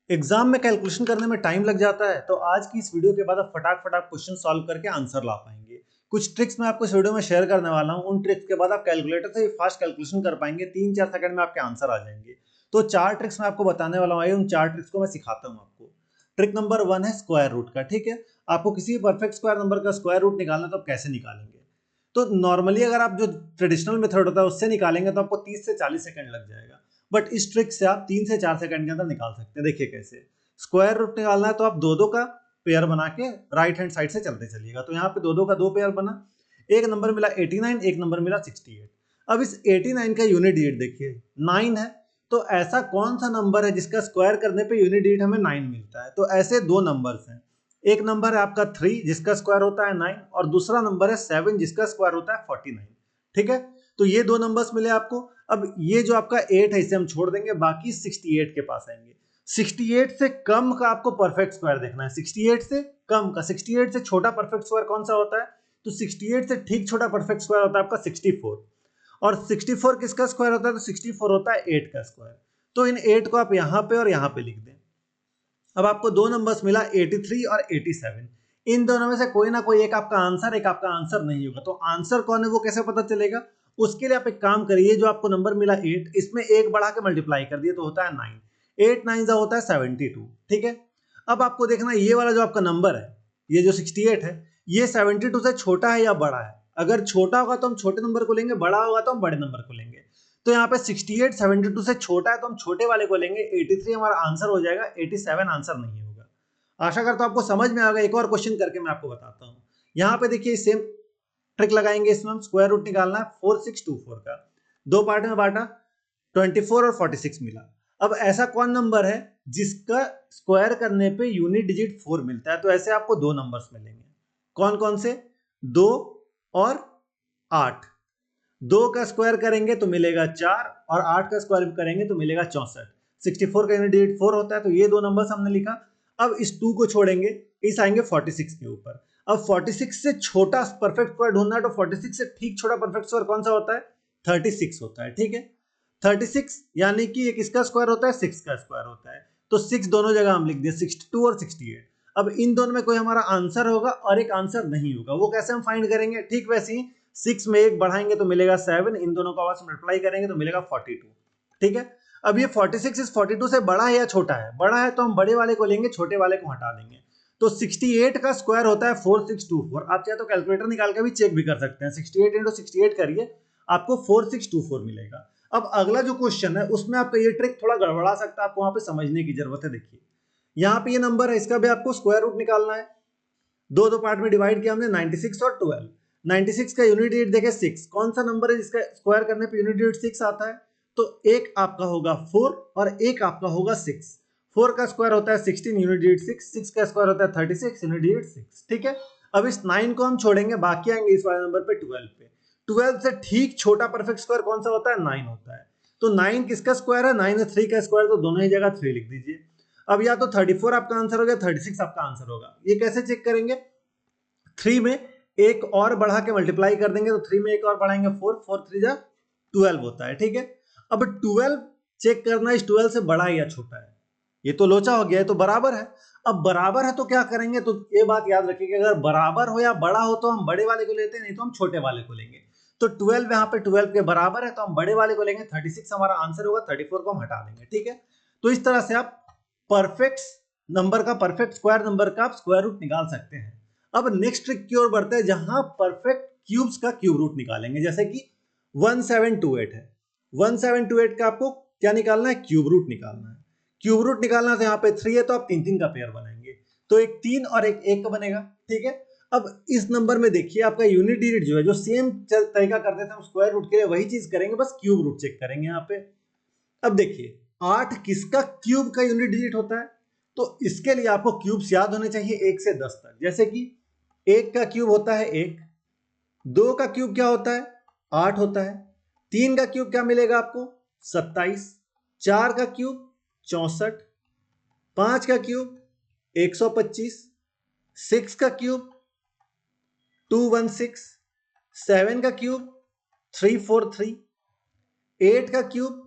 Exam में calculation करने में टाइम लग जाता है, तो आज की इस वीडियो के बाद आप फटाक फटाक क्वेश्चन सॉल्व करके आंसर ला पाएंगे। कुछ ट्रिक्स मैं आपको इस वीडियो में शेयर करने वाला हूं। उन ट्रिक्स के बाद आप कैलकुलेटर से फास्ट कैलकुलेशन कर पाएंगे, 3-4 सेकंड में आपके आंसर आ जाएंगे। तो 4 ट्रिक्स मैं आपको बताने वाला हूं, आइए उन 4 ट्रिक्स को मैं सिखाता हूं आपको। ट्रिक नंबर 1 है स्क्वायर रूट का। ठीक है, आपको किसी परफेक्ट स्क्वायर नंबर का स्क्वायर रूट निकालना है, तो आप कैसे निकालेंगे? तो नॉर्मली अगर आप जो ट्रेडिशनल मेथड होता है उससे निकालेंगे तो आपको 30 से 40 सेकंड लग जाएगा, बट इस ट्रिक से आप 3 से 4 सेकंड के अंदर निकाल सकते हैं। देखिए कैसे। स्क्वायर रूट निकालना है तो आप दो दो का पेयर बना के राइट हैंड साइड से चलते चलिएगा। तो यहाँ पे दो दो का दो पेयर बना, एक नंबर मिला 89, एक नंबर मिला 68। अब इस 89 का यूनिट डिजिट देखिए 9 है, तो ऐसा कौन सा नंबर है जिसका स्क्वायर करने पे यूनिट डिजिट हमें 9 मिलता है? तो ऐसे दो नंबर्स हैं, एक नंबर है आपका 3 जिसका स्क्वायर होता है 9, और दूसरा नंबर है 7 जिसका स्क्वायर होता है 49। ठीक है, तो ये दो नंबर्स मिले आपको। अब ये जो आपका 8 है इसे हम छोड़ देंगे, बाकी 68 के पास आएंगे। 68 से कम का आपको परफेक्ट स्क्वायर देखना है, 68 से कम का। 68 से छोटा परफेक्ट स्क्वायर कौन सा होता है? तो 68 से ठीक छोटा परफेक्ट स्क्वायर होता है आपका 64। और 64 किसका स्क्वायर होता है? तो 64 होता है 8 का स्क्वायर। तो इन 8 को आप यहां पे और यहां पे लिख दें। अब आपको दो नंबर्स मिला 83 और 87। इन दोनों में से कोई ना कोई एक आपका आंसर, एक आपका आंसर नहीं होगा। तो आंसर कौन है वो कैसे पता चलेगा? उसके लिए आप एक काम करिए, जो आपको नंबर मिला 8, इसमें एक बढ़ा के मल्टीप्लाई कर दिए तो होता है 9। 8 9 होता है 72। ठीक है, अब आपको देखना ये वाला जो आपका नंबर है, ये जो 68 है, ये 72 से छोटा है या बड़ा है? अगर छोटा होगा तो हम छोटे नंबर को लेंगे, बड़ा होगा तो हम बड़े नंबर को लेंगे। तो यहाँ पे 68 72 से छोटा है तो हम छोटे वाले को लेंगे। 83 हमारा आंसर हो जाएगा, 87 आंसर नहीं होगा। आशा करता हूं आपको समझ में आ गया। एक और क्वेश्चन करके मैं आपको बताता हूं। यहाँ पे देखिए सेम ट्रिक लगाएंगे, इसमें हम स्क्वायर रूट निकालना है 4624 का। दो पार्ट में बांटा, 24 और 46 मिला। अब ऐसा कौन नंबर है जिसका स्क्वायर करने पे यूनिट डिजिट 4 मिलता है? तो ऐसे आपको दो नंबर्स मिलेंगे। कौन कौन से? 2 और 8। 2 का स्क्वायर करेंगे तो मिलेगा 4, और 8 का स्क्वायर करेंगे तो मिलेगा 64। 64 का यूनिट डिजिट 4 होता है, तो ये दो नंबर्स हमने लिखा। अब इस 2 को छोड़ेंगे, इस आएंगे 46 के ऊपर। अब 46 से छोटा परफेक्ट स्क्वायर ढूंढना है, तो 46 से ठीक छोटा परफेक्ट स्क्वायर कौन सा होता है? 36 होता है। ठीक है, 36 यानी कि एक इसका स्क्वायर होता है, 6 का स्क्वायर होता है। तो 6 दोनों जगह हम लिख दिए, 62 और 68। अब इन दोनों में कोई हमारा आंसर होगा और एक आंसर नहीं होगा, वो कैसे हम फाइंड करेंगे? ठीक वैसे ही 6 में एक बढ़ाएंगे तो मिलेगा 7, इन दोनों का आपस में मल्टीप्लाई करेंगे तो मिलेगा 42। ठीक है, अब ये 46 इस 42 से बड़ा है या छोटा है? बड़ा है तो हम बड़े वाले को लेंगे, छोटे वाले को हटा देंगे। तो 68 का स्क्वायर होता है 4624। आप चाहे तो कैलकुलेटर निकाल के भी चेक भी कर सकते हैं। 68 इंटू 68 करिए, आपको 4624 मिलेगा। अब अगला जो क्वेश्चन है उसमें आपका ये ट्रिक थोड़ा गड़बड़ा सकता है, आपको वहां पे समझने की जरूरत है। देखिए यहाँ पे ये नंबर है, इसका भी आपको स्क्वायर रूट निकालना है। दो दो पार्ट में डिवाइड किया हमने, 96 और 12। 96 का यूनिट डिजिट देखे 6, कौन सा नंबर है जिसका स्क्वायर करने पे यूनिट डिजिट 6 आता है? तो एक आपका होगा 4 और एक आपका होगा 6। 4 का स्क्वायर होता है 16, यूनिट डिजिट 6। 6 का स्क्वायर होता है 36, यूनिट डिजिट 6। ठीक है, अब इस 9 को हम छोड़ेंगे, बाकी आएंगे इस वाले नंबर पे 12 पे। 12 से ठीक छोटा परफेक्ट स्क्वायर कौन सा होता है? 9 होता है। तो 9 किसका स्क्वायर है? 9 है 3 का स्क्वायर, तो दोनों ही जगह 3 लिख दीजिए। अब या तो 34 आपका आंसर होगा, 36 आपका आंसर होगा। ये कैसे चेक करेंगे? 3 में एक और बढ़ा के मल्टीप्लाई कर देंगे, तो 3 में एक और बढ़ाएंगे 4, 4 3 जा 12 होता है। ठीक है, अब 12 चेक करना इस 12 से बड़ा है या छोटा है। ये तो लोचा हो गया है, तो बराबर है। अब बराबर है तो क्या करेंगे? तो ये बात याद रखिएगा, अगर बराबर हो या बड़ा हो तो हम बड़े वाले को लेते हैं, नहीं तो हम छोटे वाले को लेंगे। तो 12 यहाँ पे 12 के बराबर है तो हम बड़े वाले को लेंगे। 36 हमारा आंसर होगा, 34 को हम हटा देंगे। ठीक है, तो इस तरह से आप परफेक्ट नंबर का, परफेक्ट स्क्वायर नंबर का आप स्क्वायर रूट निकाल सकते हैं। अब नेक्स्ट ट्रिक की ओर बढ़ते हैं, जहां परफेक्ट क्यूब्स का क्यूब रूट निकालेंगे। जैसे कि 1728 है, 1728 का आपको क्या निकालना है? क्यूब रूट निकालना है। क्यूब रूट निकालना है तो यहाँ पे 3 है तो आप 3 3 का पेयर बनाएंगे, तो एक 3 और एक 1 का बनेगा। ठीक है, अब इस नंबर में देखिए आपका यूनिट डिजिट जो है, जो सेम तरीका करते थे हम स्क्वायर रूट के लिए, वही चीज करेंगे, बस क्यूब रूट चेक करेंगे यहाँ पे। अब देखिए 8 किसका क्यूब का यूनिट डिजिट होता है? तो इसके लिए आपको क्यूब्स याद होने चाहिए 1 से 10 तक। जैसे कि 1 का क्यूब होता है 1, 2 का क्यूब क्या होता है? 8 होता है। 3 का क्यूब क्या मिलेगा आपको? 27। 4 का क्यूब 64। 5 का क्यूब 125। 6 का क्यूब 216। 7 का क्यूब 343। 8 का क्यूब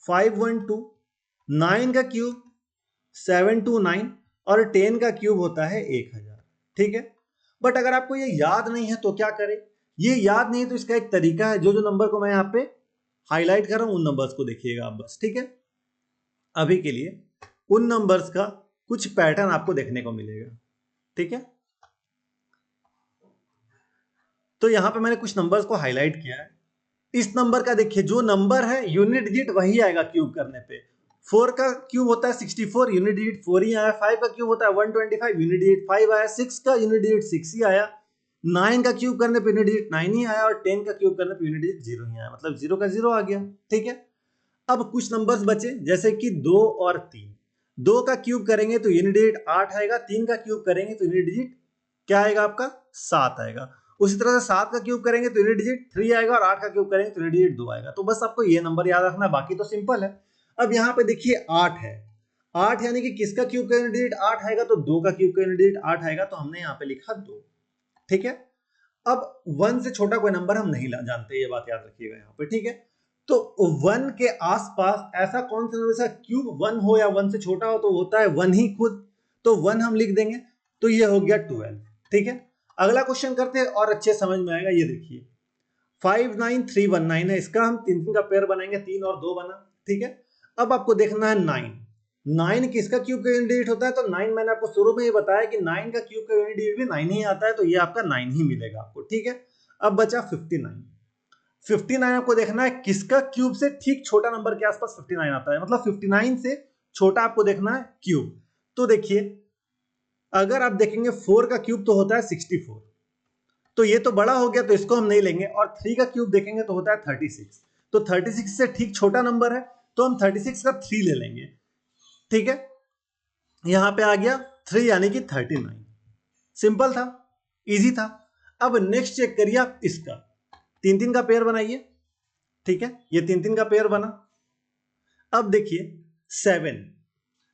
512। 9 का क्यूब 729 और 10 का क्यूब होता है 1000। ठीक है, बट अगर आपको ये याद नहीं है तो क्या करें? ये याद नहीं है तो इसका एक तरीका है, जो जो नंबर को मैं यहाँ पे हाईलाइट कर रहा हूं उन नंबर्स को देखिएगा आप बस। ठीक है, अभी के लिए उन नंबर्स का कुछ पैटर्न आपको देखने को मिलेगा। ठीक है, तो यहां पे मैंने कुछ नंबर्स को हाईलाइट किया है। इस नंबर का देखिए, जो नंबर है यूनिट डिजिट वही आएगा क्यूब करने पे। 4 का क्यूब होता है 64, यूनिट डिजिट 4 ही आया। 5 का क्यूब होता है 125, यूनिट डिजिट 5 आया। 6 का यूनिट डिजिट 6 ही आया। 9 का क्यूब करने पे यूनिट डिजिट 9 ही आया और 10 का क्यूब करने पे यूनिट डिजिट 0 ही आया, मतलब 0 का 0 आ गया। ठीक है, अब कुछ नंबर्स बचे जैसे कि 2 और 3। 2 का क्यूब करेंगे तो यूनिट डिजिट 8 आएगा, 3 का क्यूब करेंगे तो यूनिट डिजिट क्या आएगा आपका 7 आएगा। उसी तरह से 7 का क्यूब करेंगे तो यूनिट डिजिट 3 आएगा और 8 का क्यूब करेंगे तो यूनिट डिजिट 2 आएगा। तो बस आपको ये नंबर याद रखना है, बाकी तो सिंपल है। अब यहाँ पे देखिए 8 है, 8 यानी कि किसका क्यूब का यूनिट डिजिट 8 आएगा, तो 2 का क्यूब का यूनिट डिजिट 8 आएगा, तो हमने यहाँ पे लिखा 2। ठीक है, अब 1 से छोटा कोई नंबर हम नहीं जानते, ये बात याद रखिएगा यहाँ पे। ठीक है, तो 1 के आसपास ऐसा कौन सा नंबर क्यूब 1 हो या 1 से छोटा हो, तो होता है 1 ही खुद, तो 1 हम लिख देंगे, तो ये हो गया 12। ठीक है, अगला क्वेश्चन करते हैं और अच्छे समझ में आएगा। ये देखिए 59319 है, इसका हम 3 का पेयर बनाएंगे, 3 और 2 बना। ठीक है, अब आपको देखना है 9। 9 किसका क्यूब का यूनिट डिजिट होता है, तो 9 मैंने आपको शुरू में ही बताया कि 9 का क्यूब का यूनिट डिजिट भी 9 ही आता है, तो ये आपका 9 ही मिलेगा आपको। ठीक है, अब बचा 59। 59 आपको देखना है किसका क्यूब से ठीक छोटा नंबर के आसपास 59 आता है, मतलब 59 से छोटा आपको देखना है क्यूब। तो देखिए अगर आप देखेंगे 4 का क्यूब तो होता है 64, तो ये तो बड़ा हो गया, तो इसको हम नहीं लेंगे। और 3 का क्यूब देखेंगे तो होता है 36, तो 36 से ठीक छोटा नंबर है, तो हम 36 का 3 ले लेंगे। ठीक है, यहां पे आ गया 3 यानी कि 39। सिंपल था, इजी था। अब नेक्स्ट चेक करिए आप इसका, 3 का पेयर बनाइए। ठीक है, ये 3 का पेयर बना। अब देखिए 7,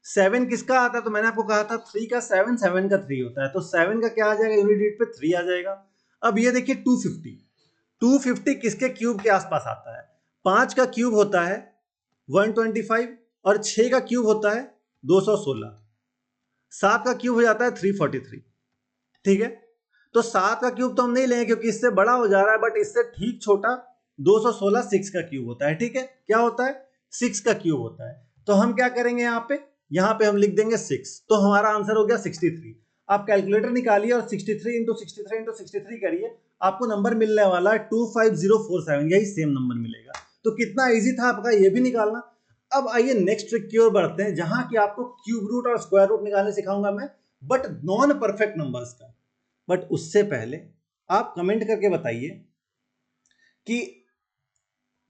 7 किसका आता है, तो मैंने आपको कहा था 3 का 7, 7 का 3 होता है, तो 7 का क्या आ जाएगा, यूनिट डिजिट पे 3 आ जाएगा। अब ये देखिए 250, 250 किसके क्यूब के आसपास आता है, 5 का क्यूब होता है 125 और 6 का क्यूब होता है 216, 7 का क्यूब हो जाता है 343। ठीक है, तो 7 का क्यूब तो हम नहीं लेंगे क्योंकि इससे बड़ा हो जा रहा है, बट इससे ठीक छोटा 216 6 का क्यूब होता है। ठीक है, क्या होता है 6 का क्यूब होता है, तो हम क्या करेंगे यहाँ पे हम लिख देंगे 6, तो हमारा आंसर हो गया 63। आप कैलकुलेटर निकालिए और 63 इंटू 63 इंटू 63 करिए, आपको नंबर मिलने वाला है 25047, यही सेम नंबर मिलेगा। तो कितना इजी था आपका ये भी निकालना। अब आइए नेक्स्ट ट्रिक की ओर बढ़ते हैं, जहां कि आपको क्यूब रूट और स्क्वायर रूट निकालने सिखाऊंगा मैं, बट नॉन परफेक्ट नंबर्स का। बट उससे पहले आप कमेंट करके बताइए कि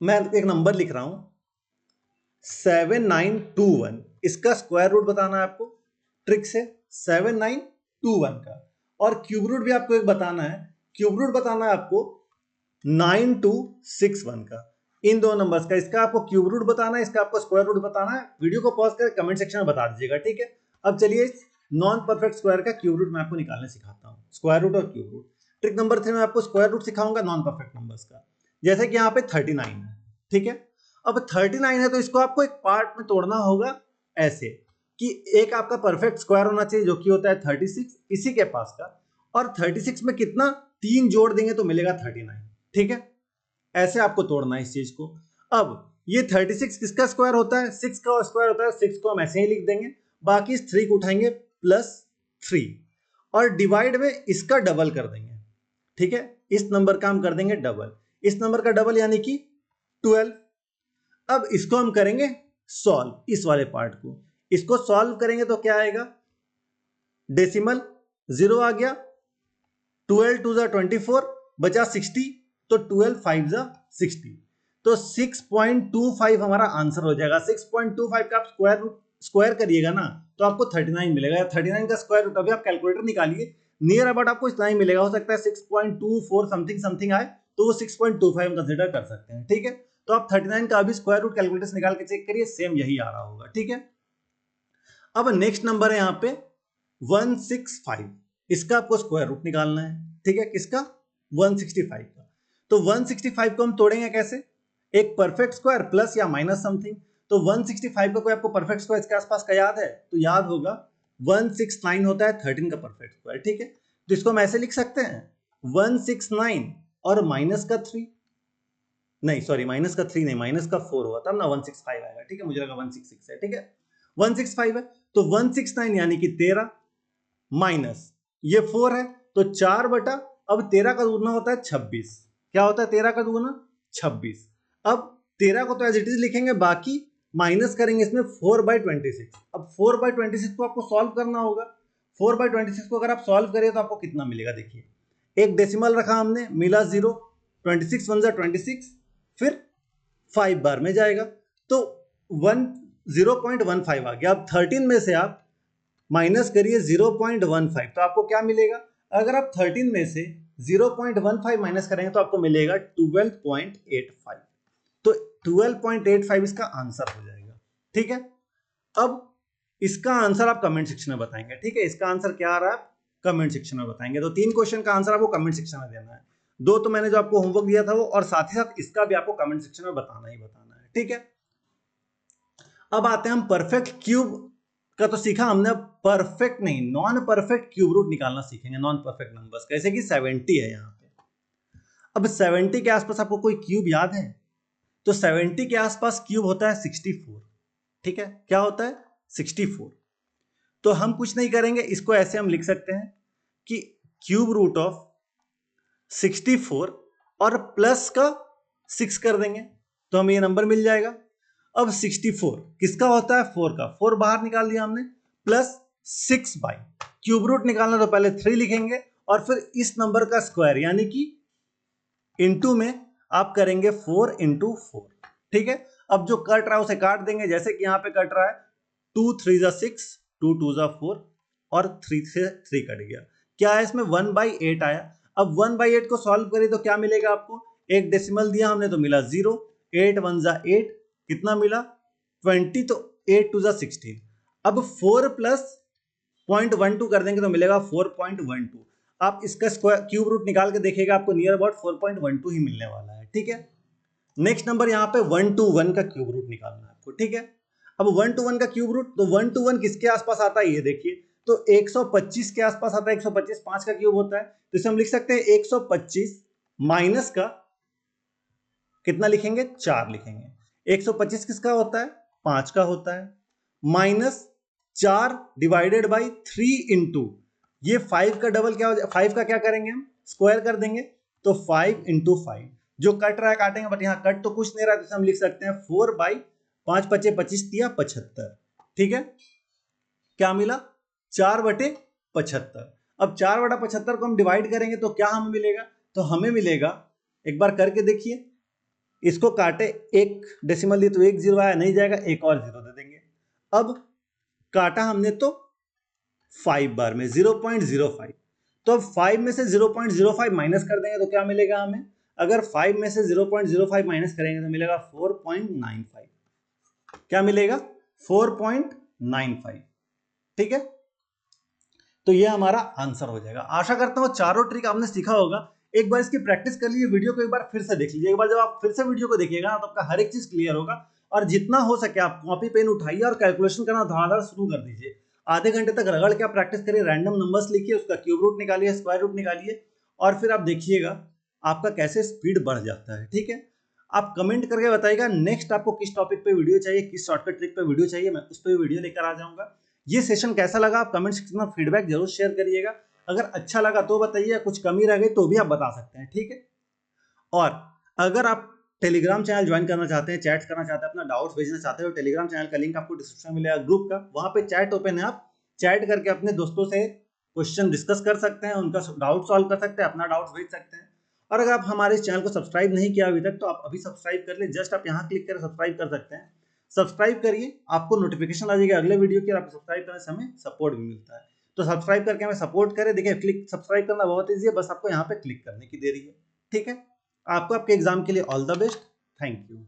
मैं एक नंबर लिख रहा हूं 7921, इसका स्क्वायर रूट बताना है आपको ट्रिक से, 7921 का। और क्यूब रूट भी आपको एक बताना है, क्यूब रूट बताना है आपको 9261 का। इन दो नंबर्स का, इसका आपको क्यूब रूट बताना है, इसका आपको स्क्वायर रूट बताना है। वीडियो को पॉज करके कमेंट सेक्शन में बता दीजिएगा। ठीक है, अब चलिए नॉन परफेक्ट स्क्वायर का क्यूब रूट मैं आपको निकालने सिखाता हूं, स्क्वायर रूट और क्यूब रूट। ट्रिक नंबर 3 में आपको स्क्वायर रूट सिखाऊंगा नॉन परफेक्ट नंबर्स का। जैसे कि यहाँ पे 39 है। ठीक है, अब 39 है तो इसको आपको एक पार्ट में तोड़ना होगा ऐसे कि एक आपका परफेक्ट स्क्वायर होना चाहिए जो कि होता है 36 इसी के पास का, और 36 में कितना 3 जोड़ देंगे तो मिलेगा 39। ठीक है, ऐसे आपको तोड़ना है इस चीज को। अब ये 36 किसका स्क्वायर होता है, 6 का स्क्वायर होता है, 6 को हम ऐसे ही लिख देंगे, बाकी इस 3 को उठाएंगे +3 और डिवाइड में इसका डबल कर देंगे। ठीक है, इस नंबर का हम कर देंगे डबल, इस नंबर का डबल यानी कि 12। अब इसको हम करेंगे सॉल्व, इस वाले पार्ट को, इसको सॉल्व करेंगे तो क्या आएगा, डेसिमल 0 आ गया, 12 2 24 बचा 60, तो 12 5 60, तो 6.25 हमारा आंसर हो जाएगा। 6.25 का आप स्क्वायर करिएगा ना तो आपको 39 मिलेगा। 39 का स्क्वायर रूट अभी आप कैलकुलेटर निकालिए, नियर अबाउट आपको इतना ही मिलेगा। हो सकता है 6.24 समथिंग समथिंग आए तो वो 6.25 हम कंसिडर कर सकते हैं। ठीक है, तो आप 39 का अभी स्क्वायर रूट कैलकुलेटर से निकाल के चेक करिए, सेम यही आ रहा होगा। ठीक है, अब नेक्स्ट नंबर है यहाँ पे 165, इसका आपको स्क्वायर रूट निकालना है। ठीक है, किसका 165 का। तो 165 को हम तोड़ेंगे कैसे, एक परफेक्ट स्क्वायर प्लस या माइनस समथिंग। तो 165 का कोई आपको परफेक्ट स्क्वायर इसके आसपास का याद है? तो याद होगा 169 होता है 13 का परफेक्ट स्क्वायर, ठीक है। तो इसको हम ऐसे लिख सकते हैं 169 और माइनस का 3, नहीं सॉरी माइनस का 3 नहीं, माइनस का 4 हुआ तब ना 165 आएगा, ठीक है। मुझे लगा 166 है, ठीक है। 165 है तो 169 यानी कि 13 माइनस ये 4 है तो 4 बटा, अब 13 का दूना होता है 26। क्या होता है 13 का दूना? 26। अब 13 को तो एज इट इज लिखेंगे, बाकी माइनस करेंगे इसमें 4/26। अब 4/26 को आपको सॉल्व करना होगा। 4/26 को अगर आप सॉल्व करें तो आपको कितना मिलेगा? देखिए, एक डेसिमल रखा हमने, मिला 0, 26 1 जा 26, फिर 5 बार में जाएगा तो 0.15 आ गया। अब 13 में से आप माइनस करिए 0.15 तो आपको क्या मिलेगा? अगर आप 13 में से 0.15 माइनस करेंगे तो आपको मिलेगा 12.85। तो 12.85 इसका आंसर हो जाएगा, ठीक है। अब इसका आंसर आप कमेंट सेक्शन में बताएंगे, ठीक है। इसका आंसर क्या आ रहा है आप कमेंट सेक्शन में बताएंगे। तो 3 क्वेश्चन का आंसर आपको कमेंट सेक्शन में देना है। 2 तो मैंने जो आपको होमवर्क दिया था वो, और साथ ही साथ इसका भी आपको कमेंट सेक्शन में बताना ही बताना है, ठीक है। अब आते हैं हम परफेक्ट क्यूब का, तो सीखा हमने। अब परफेक्ट नहीं, नॉन परफेक्ट क्यूब रूट निकालना सीखेंगे, नॉन परफेक्ट नंबर्स, कैसे कि 70 है यहाँ पे। अब 70 के आसपास आपको कोई क्यूब याद है? तो 70 के आसपास क्यूब होता है 64, ठीक है। क्या होता है? 64। तो हम कुछ नहीं करेंगे, इसको ऐसे हम लिख सकते हैं कि क्यूब रूट ऑफ 64 और प्लस का 6 कर देंगे तो हमें ये नंबर मिल जाएगा। अब 64 किसका होता है? 4 का, 4 बाहर निकाल दिया हमने, प्लस 6 बाई क्यूब रूट निकालना तो पहले 3 लिखेंगे और फिर इस नंबर का स्क्वायर यानी कि इनटू में आप करेंगे 4 × 4, ठीक है। अब जो कट रहा है उसे काट देंगे, जैसे कि यहां पे कट रहा है 2 3 जा 6, 2 2 जा 4 और 3 से 3 कट गया। क्या है इसमें? 1/8 आया। अब 1/8 को सॉल्व करें तो क्या मिलेगा आपको? एक डेसिमल दिया हमने तो मिला 0, 8 1 जा 8, कितना मिला? 20, तो 8 2 जा 16। अब 4 प्लस 0.12 कर देंगे तो मिलेगा 4.12। आप इसका स्क्वायर क्यूब रूट निकाल के देखिएगा, आपको नियर अबाउट 4.12 ही मिलने वाला है, ठीक है। नेक्स्ट नंबर यहाँ पे 1 to 1 का क्यूब रूट निकालना है आपको, ठीक है। अब 1 to 1 का क्यूब रूट, तो 1 to 1 किसके आसपास आता है ये देखिए, तो 125 के आसपास आता है। 125 5 का क्यूब होता है, तो इसे हम लिख सकते हैं 125 माइनस का कितना लिखेंगे? 4 लिखेंगे। 125 किसका होता है? 5 का होता है, माइनस 4 डिवाइडेड बाई 3 इंटू ये 5 का डबल क्या हो जाए, 5 का क्या करेंगे हम? स्क्वायर कर देंगे, तो 5 × 5। जो कट रहा है काटेंगे, बट यहाँ कट तो कुछ नहीं रहा, तो हम लिख सकते हैं 4/5 × 25 दिया 75, ठीक है। क्या मिला? 4/75। अब 4/75 को हम डिवाइड करेंगे तो क्या हमें मिलेगा? तो हमें मिलेगा, एक बार करके देखिए, इसको काटे, एक डेसिमल दिए तो 1 0 आया, नहीं जाएगा, एक और 0 दे देंगे। अब काटा हमने तो 5 बार में 0.05, तो अब 5 में से 0.05 माइनस कर देंगे तो क्या मिलेगा हमें? अगर 5 में से 0.05 माइनस करेंगे तो मिलेगा 4.95। क्या मिलेगा? 4.95, ठीक है। तो ये हमारा आंसर हो जाएगा। आशा करता हूं चारों ट्रिक आपने सीखा होगा। एक बार इसकी प्रैक्टिस कर लीजिए, वीडियो को एक बार फिर से देख लीजिए। एक बार जब आप फिर से वीडियो को देखिएगा तो आपका हर एक चीज क्लियर होगा, और जितना हो सके आप कॉपी पेन उठाइए और कैलकुलेशन करना धड़ाधड़ शुरू कर दीजिए। आधे घंटे तक रगड़ के आप प्रैक्टिस करिए, रैंडम नंबर्स लिखिए, उसका क्यूब रूट निकालिए, स्क्वायर रूट निकालिए, और फिर आप देखिएगा आपका कैसे स्पीड बढ़ जाता है, ठीक है। आप कमेंट करके बताइएगा नेक्स्ट आपको किस टॉपिक पे वीडियो चाहिए, किस शॉर्टकट ट्रिक पे वीडियो चाहिए, मैं उस पर वीडियो लेकर आ जाऊंगा। ये सेशन कैसा लगा आप कमेंट सेक्शन में फीडबैक जरूर शेयर करिएगा। अगर अच्छा लगा तो बताइए, कुछ कमी रह गई तो भी आप बता सकते हैं, ठीक है। और अगर आप टेलीग्राम चैनल ज्वाइन करना चाहते हैं, चैट करना चाहते हैं, अपना डाउट्स भेजना चाहते हो, टेलीग्राम चैनल का लिंक आपको डिस्क्रिप्शन में मिलेगा ग्रुप का, वहां पे चैट ओपन है, आप चैट करके अपने दोस्तों से क्वेश्चन डिस्कस कर सकते हैं, उनका डाउट सॉल्व कर सकते हैं, अपना डाउट्स भेज सकते हैं। और अगर आप हमारे इस चैनल को सब्सक्राइब नहीं किया अभी तक तो आप अभी सब्सक्राइब कर ले, जस्ट आप यहाँ क्लिक कर सब्सक्राइब कर सकते हैं। सब्सक्राइब करिए, आपको नोटिफिकेशन आ जाएगा अगले वीडियो की, और आपको सब्सक्राइब करने से हमें सपोर्ट भी मिलता है। तो सब्सक्राइब करके हमें सपोर्ट करें। देखिए क्लिक सब्सक्राइब करना बहुत ईजी है, बस आपको यहाँ पे क्लिक करने की देरी है, ठीक है। आपको आपके एग्जाम के लिए all the best, thank you.